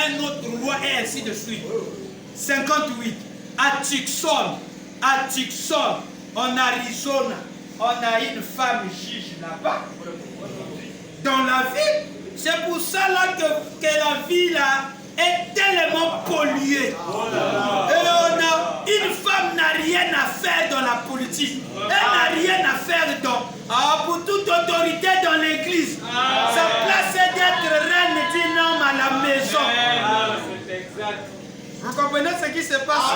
un autre roi, et ainsi de suite. 58. À Tucson, en Arizona, on a une femme juge là-bas. Dans la ville. C'est pour ça là que la ville là est tellement polluée. Et une femme n'a rien à faire dans la politique. Elle n'a rien à faire pour toute autorité dans l'église. Sa place est d'être reine d'un homme à la maison. Vous comprenez ce qui se passe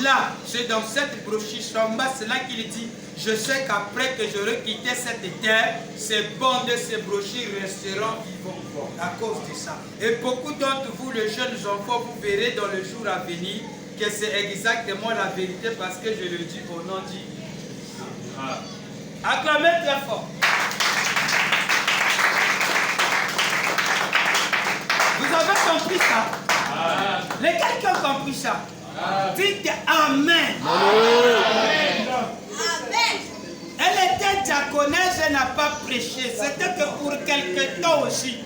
là? C'est dans cette brochure en bas, c'est là qu'il dit, je sais qu'après que j'aurai quitté cette terre, ces bancs de ces brochures resteront vivants à cause de ça. Et beaucoup d'entre vous, les jeunes enfants, vous verrez dans le jour à venir que c'est exactement la vérité parce que je le dis au nom de Jésus. Acclamez très fort. Vous avez compris ça? Quelqu'un a compris ça? Dites Amen. Amen. Elle était diaconesse, elle n'a pas prêché. C'était que pour quelque temps aussi,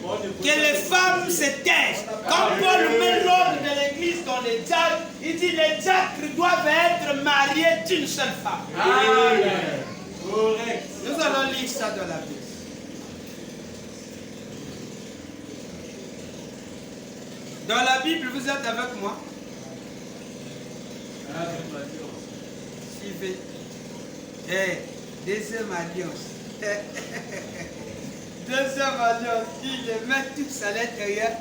que les femmes se taisent. Quand Paul met l'ordre de l'église dans les diacres, il dit les diacres doivent être mariés d'une seule femme. Amen. Nous allons lire ça dans la Bible. Dans la Bible, vous êtes avec moi? Suivez. Deuxième alliance. Deuxième alliance. Il les met tous à l'intérieur.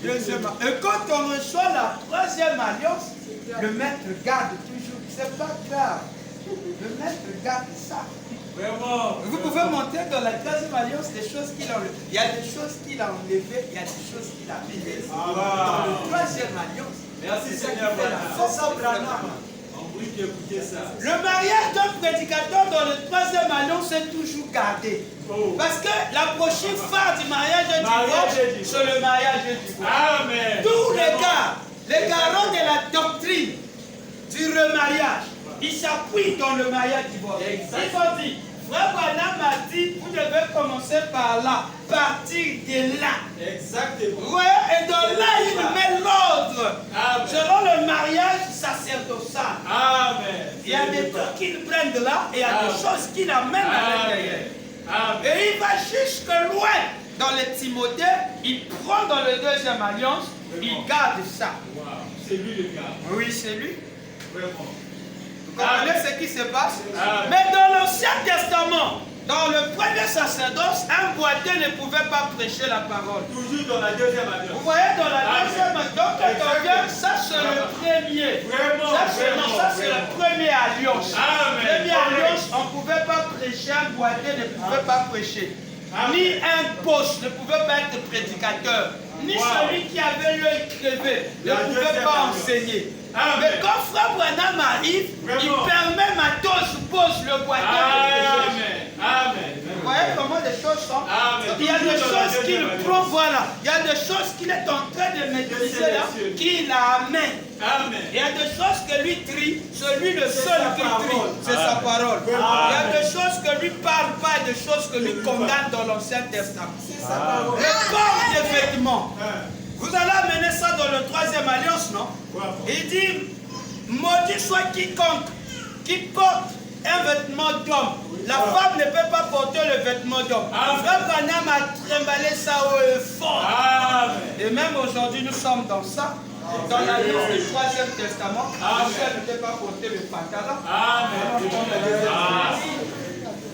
Deuxième alliance. Et quand on reçoit la troisième alliance, le maître garde toujours. C'est pas grave. Le maître garde ça. Vraiment. Vous pouvez monter dans la troisième alliance des choses qu'il a enlevées. Il y a des choses qu'il a enlevées, il y a des choses qu'il a mises. Dans la troisième alliance. Merci Seigneur. Le mariage d'un prédicateur dans le troisième alliance est toujours gardé. Parce que la prochaine phase du mariage de divorce, c'est le mariage de divorce. Amen. Tous les garants de la doctrine du remariage, ils s'appuient dans le mariage divorce. Ils ont dit, Frère Branham a dit, vous devez commencer par là, partir de là. Exactement. Ouais, et dans là, il met l'ordre. Selon le mariage sacerdotal. Amen. Il y a des trucs qu'il prend de là et il y a des choses qu'il amène à l'intérieur. Et il va jusque loin. Dans le Timothée, il prend dans le deuxième alliance, il garde ça. Wow. C'est lui le gars. Oui, c'est lui. Vraiment. Vous comprenez ce qui se passe? Mais dans l'Ancien Testament, dans le premier sacerdoce, un boiteux ne pouvait pas prêcher la parole. Toujours dans la deuxième alliance. Vous voyez, dans la deuxième alliance, donc quand on vient, ça c'est le premier. Vraiment, ça c'est la première alliance. La première alliance, on ne pouvait pas prêcher, un boiteux ne pouvait pas prêcher. Ni un poste ne pouvait pas être prédicateur. Ni celui qui avait l'œil crevé ne pouvait pas enseigner. Mais quand Frère Branham arrive, il permet Matos pose le boiteux de prêcher. Vous voyez comment les choses sont? Il y a des choses qu'il prend, voilà. Il y a des choses qu'il est en train de maîtriser là, qu'il amène. Il y a des choses que lui trie, celui le seul qui trie, c'est sa parole. Il y a des choses que lui parle pas et des choses que lui condamne dans l'Ancien Testament. Le corps des vêtements. Vous allez amener ça dans le troisième alliance, non? Il dit, maudit soit quiconque qui porte un vêtement d'homme. La femme ne peut pas porter le vêtement d'homme. Frère Branham a trimballé ça au fort. Et même aujourd'hui, nous sommes dans ça. Dans la liste du troisième testament, le chef ne peut pas porter le pantalon.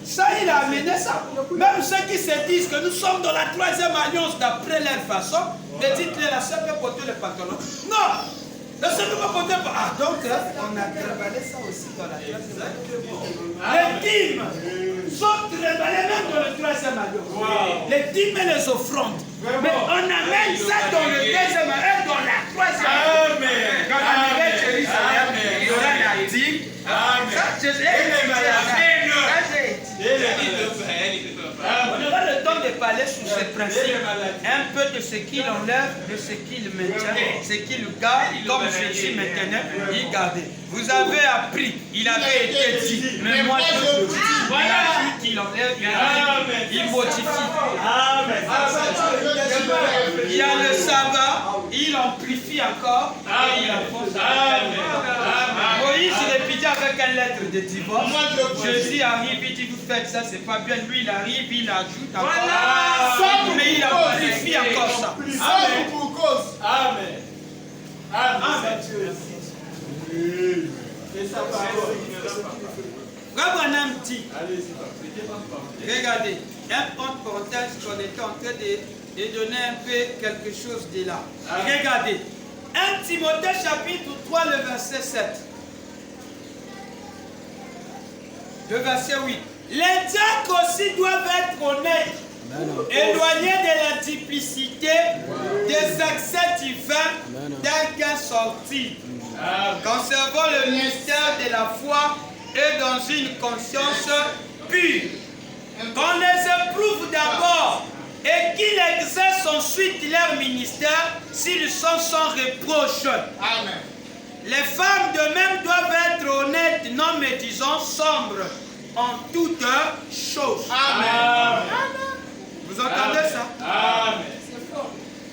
Ça, il a amené ça. Même ceux qui se disent que nous sommes dans la troisième alliance d'après leur façon, de dire que la sœur peut porter le pantalon. Non! La sœur ne peut pas porter le pantalon. Donc, on a travaillé ça aussi dans la troisième alliance. Les dîmes sont travaillées même dans le troisième alliance. Les dîmes et les offrandes. Mais on amène ça dans le deuxième et dans la troisième alliance. Quand on arrive à Jérusalem, il y aura la dîme. On aura le temps de parler sur ces principes, un peu de ce qu'il enlève, de ce qu'il maintient, ce qu'il garde, comme Jésus maintenant, il gardait. Vous avez appris, il avait été dit, mais moi je vous dis, voilà qu'il enlève, il modifie. Il y a le sabbat, il amplifie encore. Et il avance. Moïse répétait avec une lettre de divorce. Jésus arrive, il dit vous faites ça, c'est pas bien. Lui il arrive, il ajoute encore. Mais il amplifie encore ça. Amen. Amen. Branham dit, regardez, entre parenthèses qu'on était en train de donner un peu quelque chose de là. Regardez, 1 Timothée chapitre 3, le verset 7. Le verset 8. Les diacres aussi doivent être honnêtes, éloignés de la duplicité, des accès divins d'un gain sorti, conservant le mystère de la foi et dans une conscience pure. Qu'on les éprouve d'abord et qu'ils exercent ensuite leur ministère s'ils sont sans reproche. Amen. Les femmes de même doivent être honnêtes, non médisants, sombres en toutes choses. Amen. Vous entendez ça? Amen.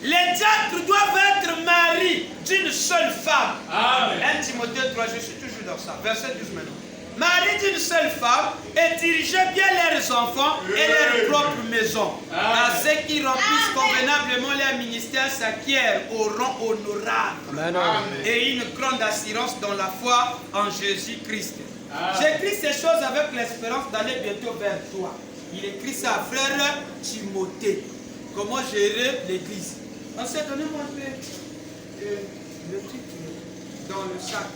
Les diacres doivent être mariés d'une seule femme. Amen. 1 Timothée 3, je suis toujours dans ça. Verset 12 maintenant. Mariés d'une seule femme et diriger bien leurs enfants et leur propre maison. À ceux qui remplissent convenablement leur ministère s'acquièrent au rang honorable et une grande assurance dans la foi en Jésus-Christ. J'écris ces choses avec l'espérance d'aller bientôt vers toi. Il écrit ça à frère Timothée. Comment gérer l'église. On s'est donné un peu le truc dans le sac.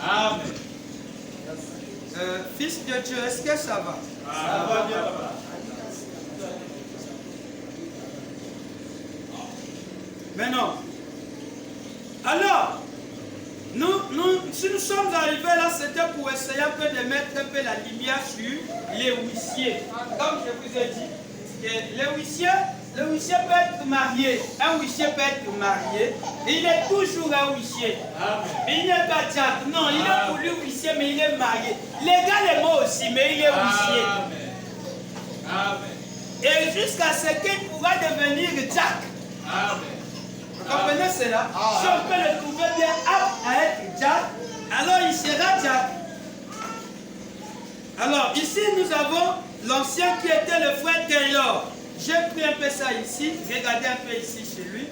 Amen. Fils de Dieu, est-ce que ça va? Ça va bien. Maintenant, alors, si nous sommes arrivés là, c'était pour essayer un peu de mettre un peu la lumière sur les huissiers. Comme je vous ai dit, le huissier peut être marié. Un huissier peut être marié. Il est toujours un huissier. Il n'est pas diacre. Non, il est pour lui huissier, mais il est marié. Légalement aussi, mais il est huissier. Et jusqu'à ce qu'il pourra devenir diacre. Vous comprenez cela? Si on peut le trouver bien apte à être diacre, alors il sera diacre. Alors ici nous avons l'ancien qui était le frère Taylor. J'ai pris un peu ça ici, regardez un peu ici chez lui.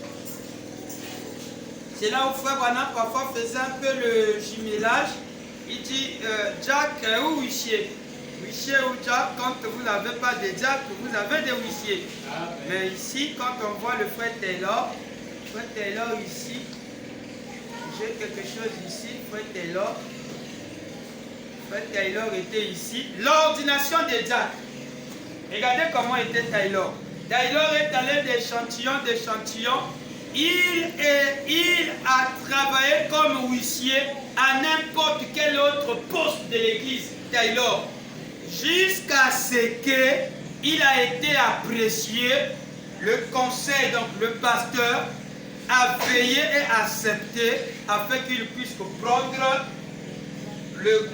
C'est là où frère Branham parfois faisait un peu le jumelage. Il dit Jack ou huissier. Huissier ou Jack, quand vous n'avez pas de Jack, vous avez des huissiers. Mais ici, quand on voit le frère Taylor ici, j'ai quelque chose ici, frère Taylor. Frère Taylor était ici. L'ordination des Jack. Regardez comment était Taylor. Taylor est allé d'échantillon. Il a travaillé comme huissier à n'importe quel autre poste de l'église. Taylor. Jusqu'à ce qu'il a été apprécié, le conseil, donc le pasteur, a veillé et accepté afin qu'il puisse prendre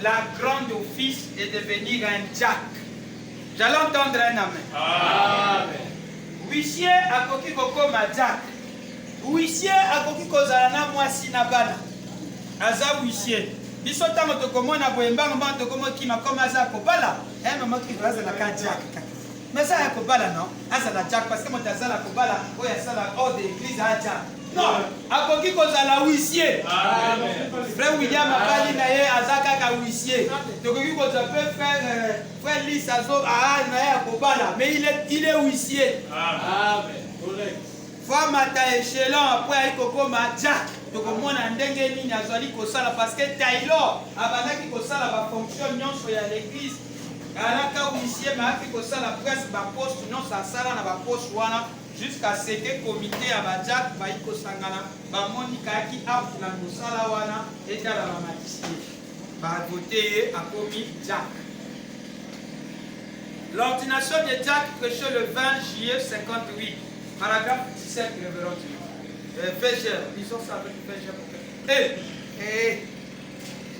la grande office et devenir un Jack. J'allais entendre un amen. Amen. Huissier a koki koko ma Jack. Huissier a koki kozalana mwasi na bana. Aza huissier. Biso tango tokomona boyembanga mba tokomo kima koma aza kobala. Maman qui va la Jack. Mais ça a kobala non? Aza la Jack parce que mon tazala kobala oya sala hors de l'église a Jack. Non, a koki kozala huissier. Amen. Frère William a parlé naye azaka ka huissier. Tokoki kozape frère Lise azo naye a kobala mais il est huissier. Amen. Correct. Fois mata échelon après ikoko ma Jack. Tokomona ndenge nini azali kosala parce que Taylor abandaki kosala ba fonction nyonso ya l'église. Alaka huissier mais aki kosala presque ba poste nyonso asala na ba poste wana jusqu'à ce que le comité à Badjak va y kosangana ba monika ki apte na mosala wana etala ba matisier ba voter à commis Jack. L'ordination de Jack prêchée le 20 juillet 58, paragraphe 17, révérend Fégère, disons ça avec Fégère.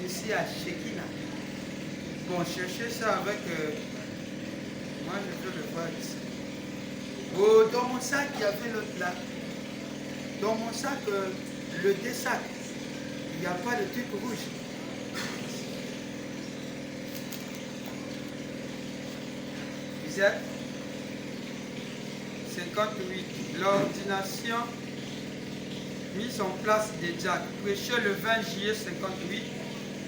Je suis à Shekina. Bon, cherchez ça avec. Moi, je peux le Oh, dans mon sac, il y avait l'autre là. Dans mon sac, le dessac. Il n'y a pas de truc rouge. Vous êtes 58. L'ordination mise en place des Jack. Prêché le 20 juillet 58.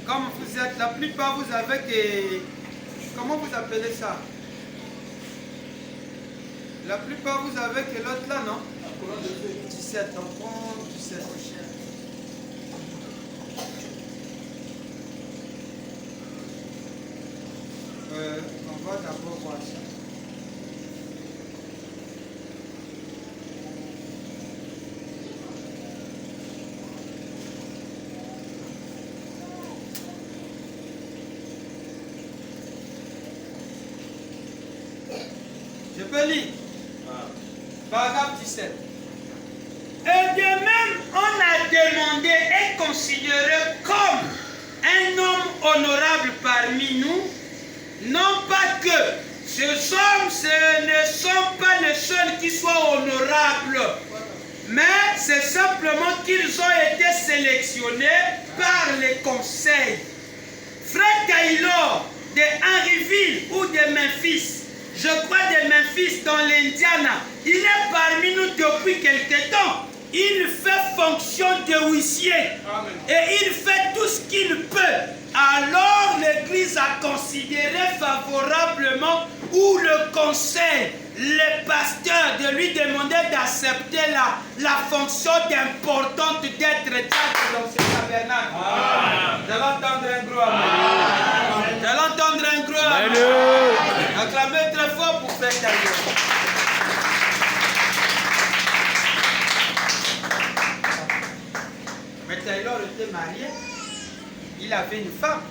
Comme vous êtes, la plupart vous avez que... Comment vous appelez ça? La plupart vous avez que l'autre là, non? 17, on prend 17. On va d'abord voir ça. Je peux lire. Paragraphe 17. Et de même, on a demandé et considéré comme un homme honorable parmi nous, non pas que ces hommes ne sont pas les seuls qui soient honorables, mais c'est simplement qu'ils ont été sélectionnés par les conseils. Frère Taylor de Henryville ou de Memphis, je crois de Memphis dans l'Indiana, il est parmi nous depuis quelque temps. Il fait fonction de huissier. Et il fait tout ce qu'il peut. Alors l'Église a considéré favorablement, ou le conseil, les pasteurs, de lui demander d'accepter la fonction d'importante d'être diacre dans ce tabernacle. Je l'entendre un gros amen. Je l'entendre un gros amen. Acclamez très fort pour faire Taylor. Mais Taylor était marié. Il avait une femme.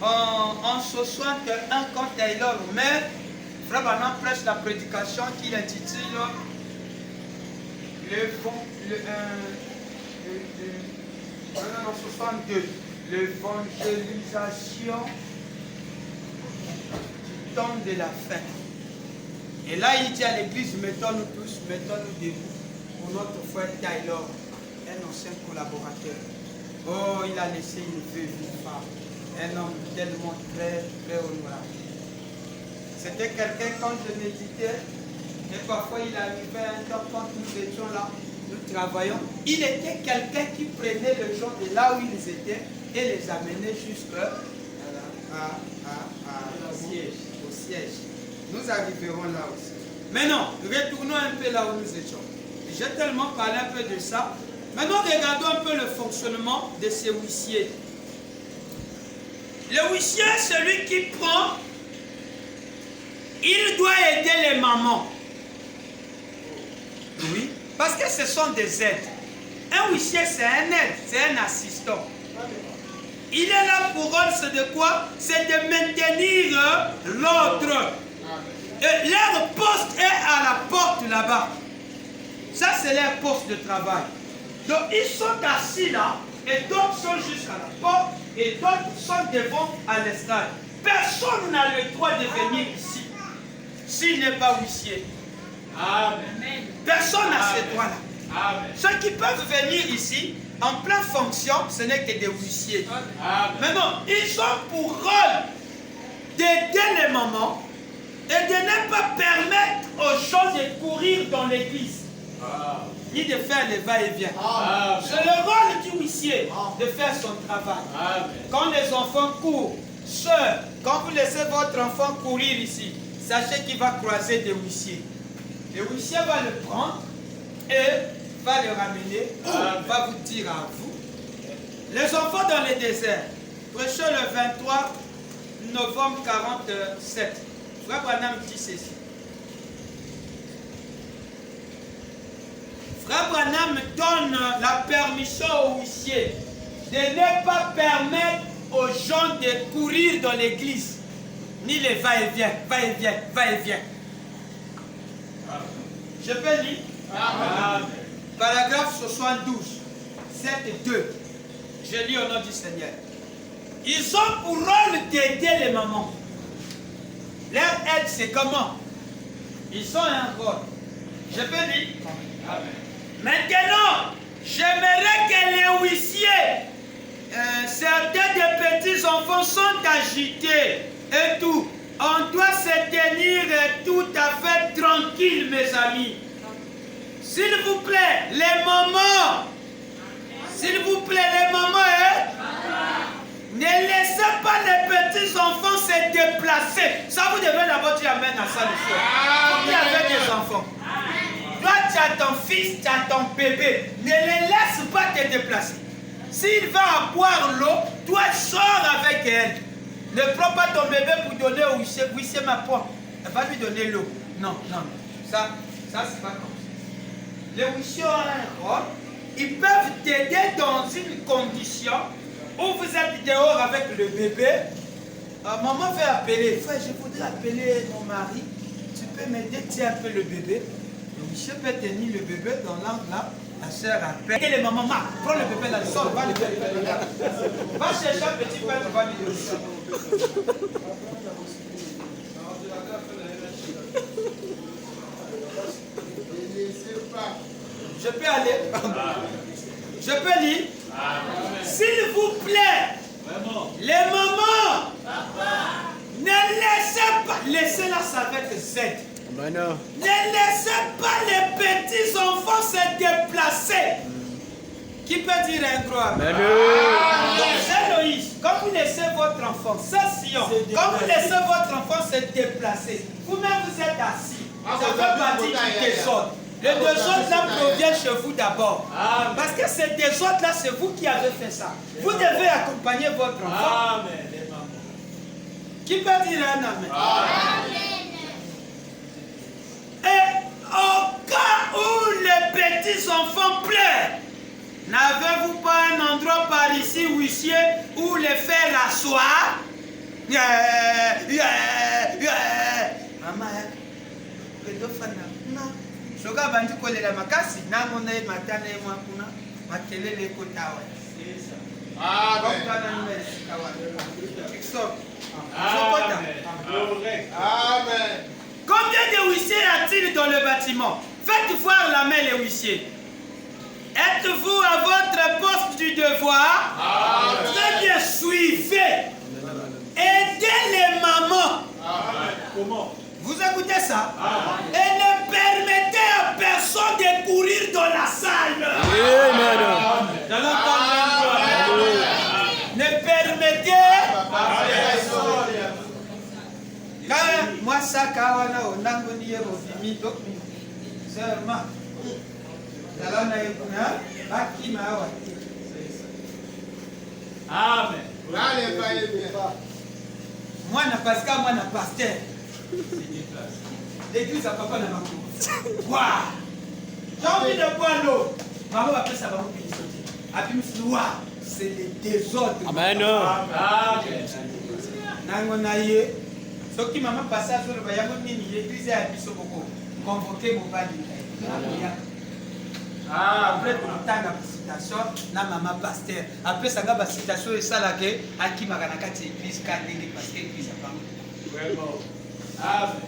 En 61, quand Taylor meurt, Frère Branham prêche la prédication qu'il intitule en 62, l'évangélisation du temps de la fin. Et là, il dit à l'église, mettons-nous tous, mettons-nous debout pour notre frère Taylor, un ancien collaborateur. Oh, il a laissé une veuve, une femme, un homme tellement très, très honorable. C'était quelqu'un, quand je méditais, et parfois il arrivait un temps quand nous étions là, nous travaillons, il était quelqu'un qui prenait les gens de là où ils étaient et les amenait jusqu'au siège. Nous arriverons là aussi. Mais non, retournons un peu là où nous étions. J'ai tellement parlé un peu de ça. Maintenant, regardons un peu le fonctionnement de ces huissiers. Le huissier, celui qui prend, il doit aider les mamans. Oui, parce que ce sont des aides. Un huissier, c'est un aide, c'est un assistant. Il est là pour rôle, c'est de quoi? C'est de maintenir l'ordre. Et leur poste est à la porte là-bas. Ça, c'est leur poste de travail. Donc, ils sont assis là, et d'autres sont juste à la porte, et d'autres sont devant à l'estrade. Personne n'a le droit de venir ici, s'il n'est pas huissier. Amen. Personne n'a ce droit-là. Ceux qui peuvent venir ici, en pleine fonction, ce n'est que des huissiers. Mais non, ils ont pour rôle d'aider les mamans et de ne pas permettre aux gens de courir dans l'église. Ni de faire les va-et-vient. C'est le rôle du huissier de faire son travail. Quand les enfants courent, sœurs, quand vous laissez votre enfant courir ici, sachez qu'il va croiser des huissiers. Le huissier va le prendre et va le ramener ou va vous dire à vous. Les enfants dans le désert, prêché le 23 novembre 47. Frère Branham dit ceci. Frère Branham donne la permission aux huissiers de ne pas permettre aux gens de courir dans l'église, ni les va-et-vient, va-et-vient, va-et-vient. Je peux lire. Amen. Paragraphe 72, 7 et 2. Je lis au nom du Seigneur. Ils ont pour rôle d'aider les mamans. Leur aide, c'est comment? Ils ont un rôle. Je peux dire. Maintenant, j'aimerais que les huissiers, certains des petits enfants sont agités et tout. On doit se tenir tout à fait tranquille, mes amis. S'il vous plaît, les mamans. S'il vous plaît, les mamans, ne laissez pas les petits enfants se déplacer. Ça, vous devez d'abord dire amen à ça, le soir. Vous qui avez des enfants. Toi, tu as ton fils, tu as ton bébé. Ne les laisse pas te déplacer. S'il va boire l'eau, toi, sors avec elle. Ne prends pas ton bébé pour donner au huissier. Huissier ma poire. Elle va lui donner l'eau. Non, non. Ça c'est pas comme ça. Les huissiers ont un rôle. Ils peuvent t'aider dans une condition où vous êtes dehors avec le bébé. Maman veut appeler. Frère, je voudrais appeler mon mari. Tu peux m'aider, tiens un peu le bébé. Le huissier peut tenir le bébé dans l'angle là. La soeur appelle. Et les mamans, prends le bébé dans le sol. Va le faire. Va chercher un petit pain, tu vas lui donner ça. Je peux aller. Je peux lire. S'il vous plaît, les mamans, ne laissez pas. Laissez-la, ça va être Z. Ne laissez pas les petits enfants se déplacer. Qui peut dire un gros amen? C'est Loïs. Quand vous laissez votre enfant, c'est Sion. Quand vous laissez votre enfant se déplacer, vous-même vous êtes assis. Ça fait partie du désordre. Le désordre là provient chez vous d'abord. Parce que ce désordre là, c'est vous qui avez fait ça. Vous devez accompagner votre enfant. Amen. Qui peut dire un amen? Amen. Et au cas où les petits enfants pleurent, n'avez-vous pas un endroit par ici, huissier, où les faire asseoir? Maman, non. Soka bandi kolela makasi nango na matana e mwa kuna makelele kotawa. Amen. Combien de huissiers y a-t-il dans le bâtiment? Faites voir la main les huissiers. Êtes-vous à votre poste du devoir? Très bien, suivez. Aidez les mamans. Comment? Vous écoutez ça? Et ne permettez à personne de courir dans la salle. Ne permettez moi ça kawana onango niye bofimi donc seulement dalana yekuna bakima awa. Amen. Moi na pascal moi na pasteur. L'église à papa n'a pas compris. Waouh! J'ai envie de boire l'eau. Maman va faire ça, va vous payer. C'est le désordre. Amen. Amen. Nangonaye. Ce qui m'a passé à l'église a convoqué mon père. Après, pour le temps de la citation, na maman pasteur. Après, ça va la citation et ça là que à qui m'a gagné l'église parce que l'église a pas. Amen.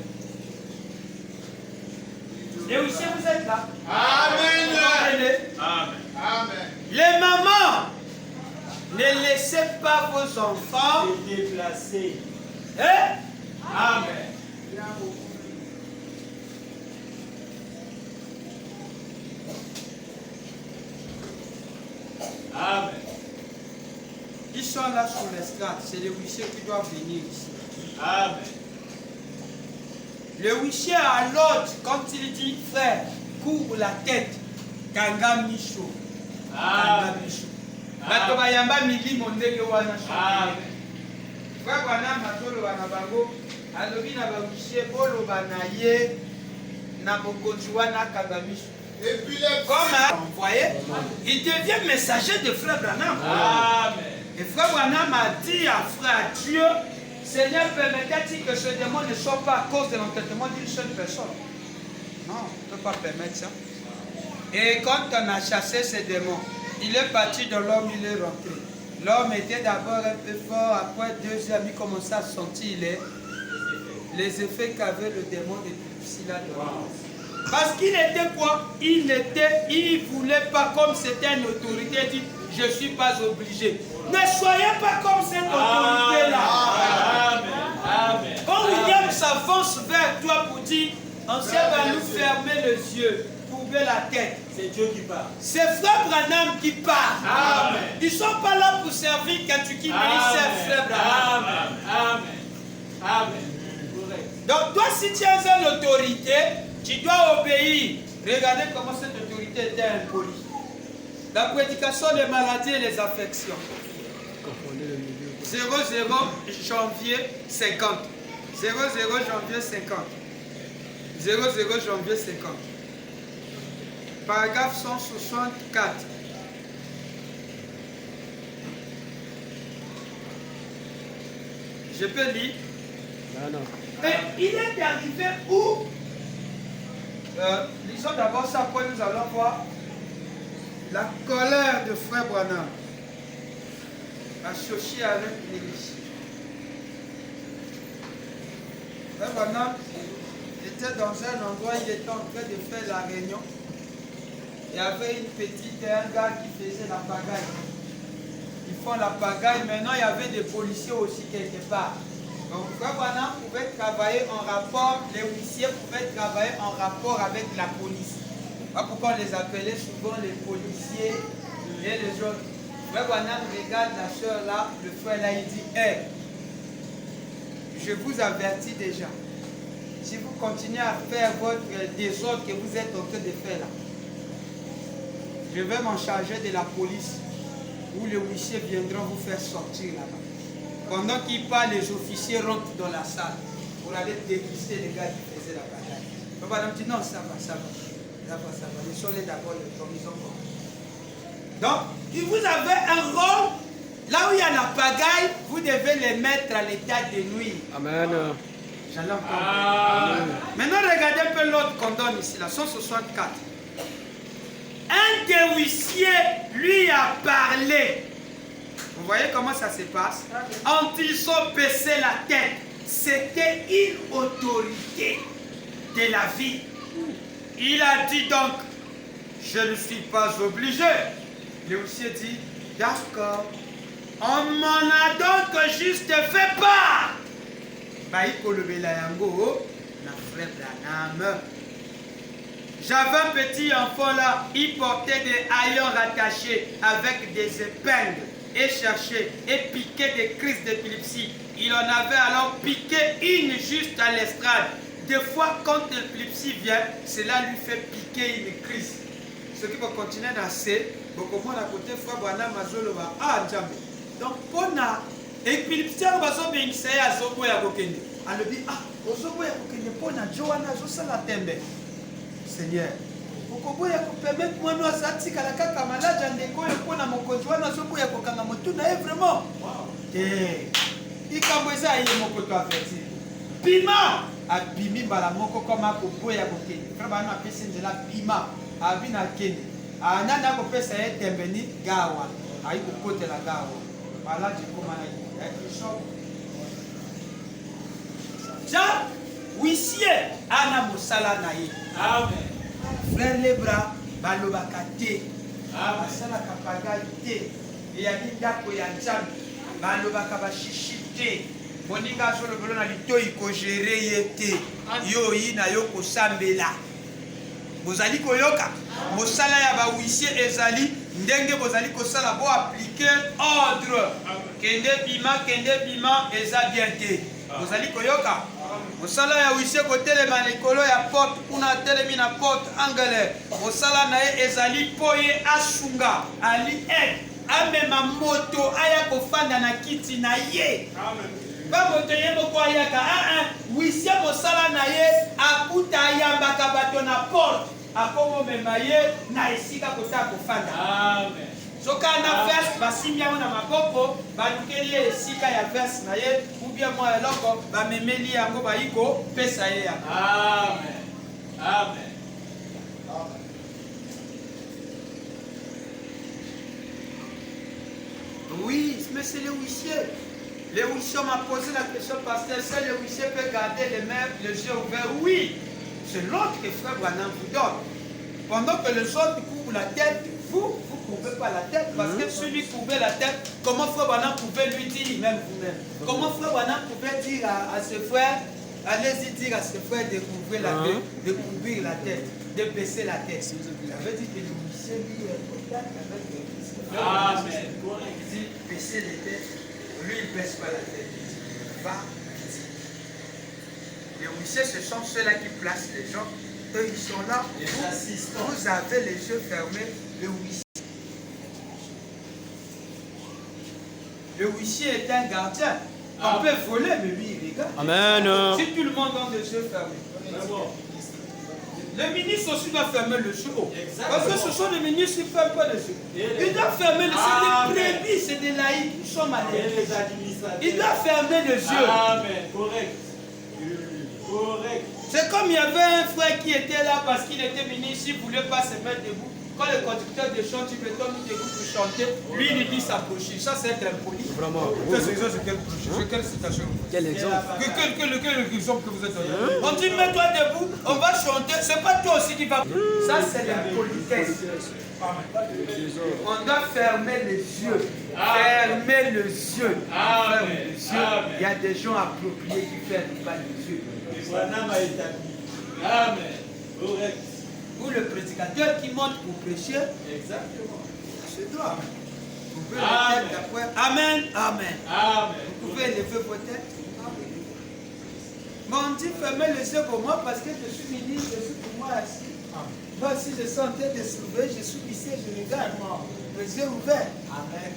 Et aussi vous êtes là. Amen. Amen. Amen. Les mamans, ne laissez pas vos enfants se déplacer. Hein? Amen. Amen. Ils sont là sur l'estrade. C'est les huissiers qui doivent venir ici. Amen. Le huissier à l'autre, quand il dit frère, couvre la tête. Kanga Micho. Kanga Micho. Batoba yamba mili mondeke wana shokile. Frère wana matolo wana bango. Alobi na ba huissier bolo banaye na bokonzi wana Kanga Micho. Et puis les comme vous voyez, il devient messager de frère Branham. Amen. Et frère Branham a dit à frère Dieu, Seigneur, permettez-il que ce démon ne soit pas à cause de l'entêtement d'une seule personne? Non, on ne peut pas permettre ça. Et quand on a chassé ce démon, il est parti de l'homme, il est rentré. L'homme était d'abord un peu fort, après 2 heures, il commençait à sentir les effets qu'avait le démon d'épilepsie là-dedans. Parce qu'il était quoi? Il ne voulait pas, comme c'était une autorité, il dit, je ne suis pas obligé. Ne soyez pas comme cette autorité-là. Quand William s'avance vers toi pour dire, ancien va nous fermer les yeux, courber la tête. C'est Dieu qui parle. C'est Frère Branham qui parle. Ils ne sont pas là pour servir quand tu quittes, mais ils servent Frère Branham. Amen. Donc toi, si tu as une autorité, tu dois obéir. Regardez comment cette autorité était impolie. La prédication des maladies et les affections. 00 janvier 50. 00 janvier 50. 00 janvier 50. Paragraphe 164. Je peux lire? Non. Et il est arrivé où? Lisons d'abord ça, après nous allons voir la colère de Frère Branham associée avec l'église. Frère Branham était dans un endroit, il était en train de faire la réunion. Il y avait un gars qui faisait la pagaille. Ils font la pagaille. Maintenant, il y avait des policiers aussi quelque part. Donc, Frère Branham pouvait travailler en rapport, les huissiers pouvaient travailler en rapport avec la police. Voilà pourquoi on les appelait souvent les policiers et les autres. Frère Branham regarde la soeur là, le frère là, il dit, hey, je vous avertis déjà. Si vous continuez à faire votre désordre que vous êtes en train de faire là, je vais m'en charger de la police où les huissiers viendront vous faire sortir là-bas. Pendant qu'il parle, les officiers rentrent dans la salle pour aller déguster les gars qui faisaient la bataille. Le madame dit non, ça va. Laissons-les d'abord les provisions. Donc, vous avez un rôle, là où il y a la pagaille, vous devez les mettre à l'état de nuit. Amen. J'allais encore. Maintenant, regardez un peu l'autre qu'on donne ici, la 164. Un des huissiers lui a parlé. Vous voyez comment ça se passe? Quand ils ont baissé la tête, c'était une autorité de la vie. Il a dit donc, je ne suis pas obligé. Le huissier dit, d'accord, on m'en a donc juste fait part. J'avais un petit enfant là, il portait des haillons rattachés avec des épingles et cherchait et piquait des crises d'épilepsie. Il en avait alors piqué une juste à l'estrade. Des fois, quand l'épilepsie vient, cela lui fait piquer une crise. Ce qui va continuer à c'est, beaucoup moins à côté, frère Branham Mazoloba, Djambe. Donc, pour la épilepsie, on va se faire une à Zobo et à Bokende. Elle dit, Zobo et à Bokende, pour la Johanna, Zosala Tembe. Seigneur, pourquoi vous permettez moi nous asatika la kaka malade ndeko pour na mokonzi wana Zobo ya kokanga motu na vraiment. Ikamweza ile moko to averti. Pima abimi bala moko koma ko boya kokende. Frère bana pesi nzela pima abina kende. Anana ko pesa ye tembeni gawa. Ayi ko kotela gawa. Bala jikoma na yi. Ja huissier ana mosala na ye. Amen. Frère Lebra balobaka te. Basala kapagai te. Ya ndako ya Nzambe balobaka bashishi te. Moninga solo bolo na litoi ko gérer yete. Yo yina yo ko sambela. Bozali koyoka. Mosala ya ba huissier ezali ndenge bozali ko sala bo appliquer ordre. Kende bima eza bien te. Bozali koyoka. Mosala ya huissier ko telema likolo ya porte kuna telemi na porte angele. Mosala na ye ezali poye asunga ali amema moto aya kofanda na kiti na ye. Amen. Ba moto ye moko ayaka huissier mosala na ye akuta ayambaka bato na porte akomo mema ye na esika kota kofanda. Amen. Soka na verse basimbi yango na maboko balukeli ye esika ya verse na ye ubia mwa eloko bamemeli yango bayiko pesa ye yango. Amen. Amen. Oui, mais c'est le huissier. Les huissiers m'a posé la question, pasteur, est-ce que le huissier peut garder les yeux ouverts? Oui. C'est l'autre que frère Branham vous donne. Pendant que les autres couvrent la tête, vous ne couvrez pas la tête. Parce que celui qui couvrait la tête, comment frère Branham pouvait lui dire, même vous-même, comment frère Branham pouvait dire à ses frères, allez-y dire à ses frères de couvrir la tête, de couvrir la tête, de baisser la tête. Ça veut dire que le huissier, lui, est contact avec le huissier. Amen. Il dit, baisser les têtes. Lui, il ne baisse pas la tête. Il dit, va, dis. Les huissiers, ce sont ceux-là qui placent les gens. Eux, ils sont là. Vous avez les yeux fermés. Le huissier est un gardien. On peut voler, mais lui, il regarde. Amen. Si tout le monde a les yeux fermés. Le ministre aussi doit fermer le yeux. Parce que ce sont les ministres qui ne ferment pas les yeux. Il doit fermer les yeux. C'est des prébis, c'est des laïcs. Ils sont malades. Il doit fermer les yeux. Amen. Correct. Correct. C'est comme il y avait un frère qui était là parce qu'il était ministre, il ne voulait pas se mettre debout. Quand le conducteur de chant, il veut tomber debout pour chanter, lui il dit s'approcher. Ça c'est être impoli. Vraiment. C'est quelle citation? Quel exemple? Quel exemple que vous êtes donné? On dit mets-toi debout, on va chanter. C'est pas toi aussi qui va. Ça c'est l'impolitesse. On doit fermer les yeux. Fermer les yeux. Fermer les yeux. Il y a des gens appropriés qui ne ferment pas les yeux. Amen. Correct. Ou le prédicateur qui monte pour prêcher. Exactement. C'est toi. Vous pouvez le tête après. Amen. Amen. Amen. Vous pouvez lever vos têtes. Mais on dit fermez les yeux pour moi parce que je suis ministre, je suis pour moi assis. Moi si je suis en train de soulever, je suis ici, je regarde. Les yeux ouverts. Amen.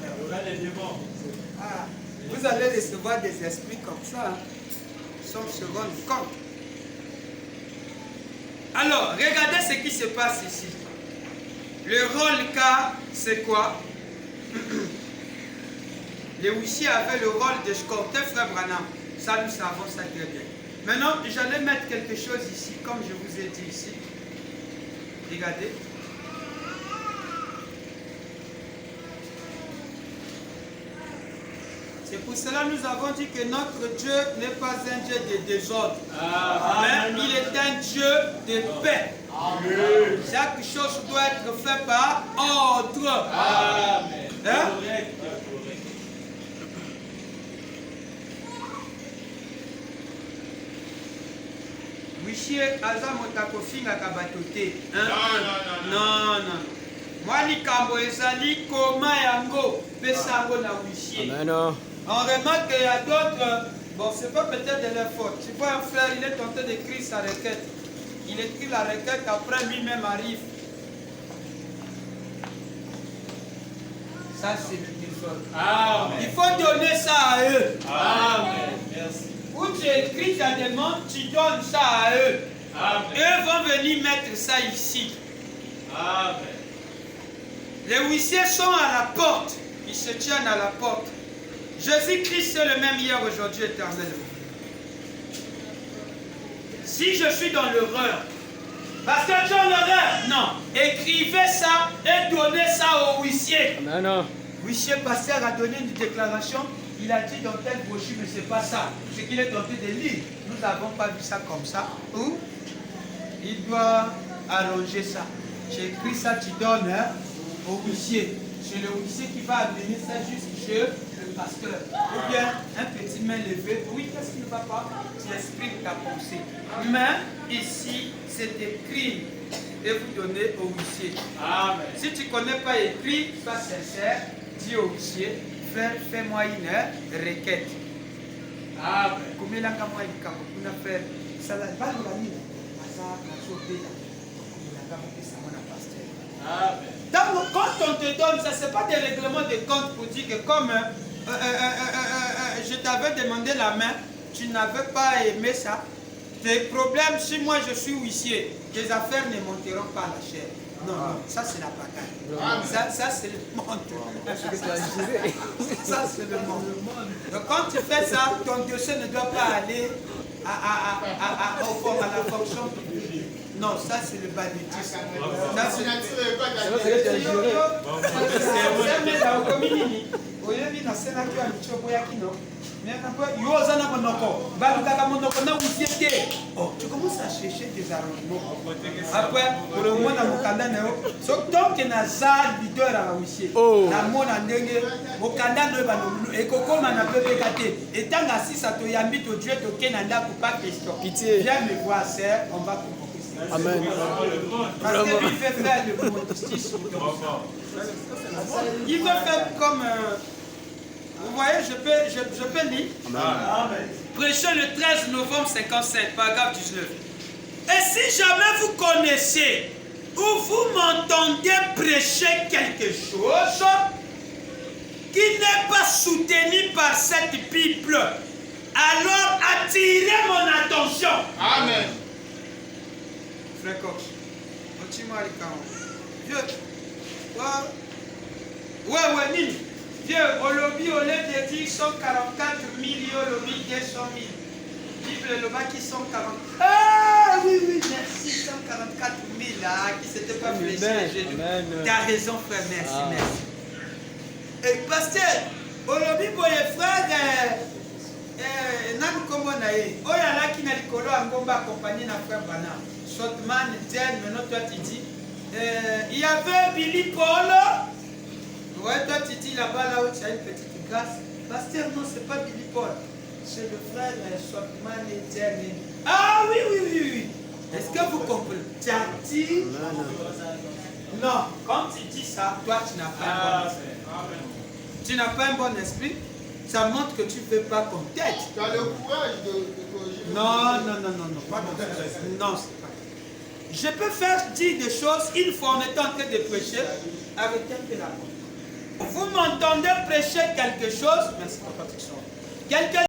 Ah, vous allez recevoir des esprits comme ça. Sans se rendre compte. Alors, regardez ce qui se passe ici. Le rôle K, c'est quoi? Les huissiers avaient le rôle d'escorter frère Branham. Ça, nous savons ça très bien. Maintenant, j'allais mettre quelque chose ici, comme je vous ai dit ici. Regardez. C'est pour cela que nous avons dit que notre Dieu n'est pas un Dieu de désordre, mais il est un Dieu de paix. Amen. Chaque chose doit être faite par ordre. Amen. Hein? Huissier aza motakofinga kabatote. Non. Moi likambo ezali koma yango pesango na huissier. Amen. On remarque qu'il y a d'autres, bon c'est pas peut-être de leur faute. Tu vois un frère, il est tenté d'écrire sa requête. Il écrit la requête, après lui-même arrive. Ça c'est le désordre. Amen. Il faut donner ça à eux. Amen. Merci. Où tu écris ta demande, tu donnes ça à eux. Amen. Eux vont venir mettre ça ici. Amen. Les huissiers sont à la porte. Ils se tiennent à la porte. Jésus-Christ est le même hier, aujourd'hui, éternellement. Si je suis dans l'erreur, parce que tu es dans l'erreur, non. Écrivez ça et donnez ça au huissier. Amen. Huissier pasteur a donné une déclaration. Il a dit dans telle brochure, mais ce n'est pas ça. Ce qu'il est tenté de lire. Nous n'avons pas vu ça comme ça. Ou il doit arranger ça. J'ai écrit ça, tu donnes au huissier. C'est le huissier qui va amener ça jusqu'à chez le pasteur. Ou bien un petit main levé. Oui, qu'est-ce qui ne va pas? Tu exprimes ta pensée. Mais ici, c'est écrit. Et vous donnez au huissier. Amen. Si tu ne connais pas écrit, sois sincère, dis au huissier, fais-moi une requête. Amen. Combien de temps il a fait ça? Donc, quand on te donne ça, ce n'est pas des règlements de compte pour dire que comme je t'avais demandé la main, tu n'avais pas aimé ça. Tes problèmes, si moi je suis huissier, tes affaires ne monteront pas à la chair. Non, non, ça c'est la bataille. Ça c'est le monde. Ça c'est le monde. Donc quand tu fais ça, ton dossier ne doit pas aller à la fonction publique. Non, ça c'est le banditisme. Ça c'est le Oh, tu commences à chercher des arrangements. Après, pour le moment, tant que na salle leader à Wissi, la mona ndenge, au Canada, et Coco m'a appelé Kate. Et tant que si ça te yambi, to Dieu, to Kenanda, pour pas question. Pitié. Viens me voir, sœur, on va convoquer ça. Amen. Parce que lui fait faire le monde justice. Il veut faire comme. Vous voyez, je peux lire. Amen. Prêcher le 13 novembre 57, paragraphe 19. Et si jamais vous connaissez ou vous m'entendez prêcher quelque chose qui n'est pas soutenu par cette Bible, alors attirez mon attention. Amen. Frère Coach, dis-moi les carreaux. Ouais, Nini. Dieu, au lobby, au lieu de dire 144 millions, au lobby 200 000. Bible, le bas qui 140. Ah oui, merci, 144 000 là, qui s'était pas blessé. Tu as raison, frère, merci. Et pasteur, au lobby, pour les frères, Nan Komonae, Oyala qui n'a l'écolo en combat accompagné na frère Bana. Shotman, Jen, maintenant toi tu dis, il y avait Billy Paul. Ouais, toi tu dis là-bas, là où tu as une petite grâce. Pasteur, non, c'est pas Billy Paul. C'est le frère Shotman et Jen. Ah oui. Est-ce que vous comprenez? Tu as dit. Non, quand tu dis ça, toi tu n'as pas un bon esprit. Tu n'as pas un bon esprit. Ça montre que tu ne fais pas comme tête. Tu as le courage de corriger. Non. Non, c'est pas. Je peux faire dire des choses une fois on est en train de prêcher. Arrêtez un peu la porte. Vous m'entendez prêcher quelque chose. Merci, papa, tu sors. Quelqu'un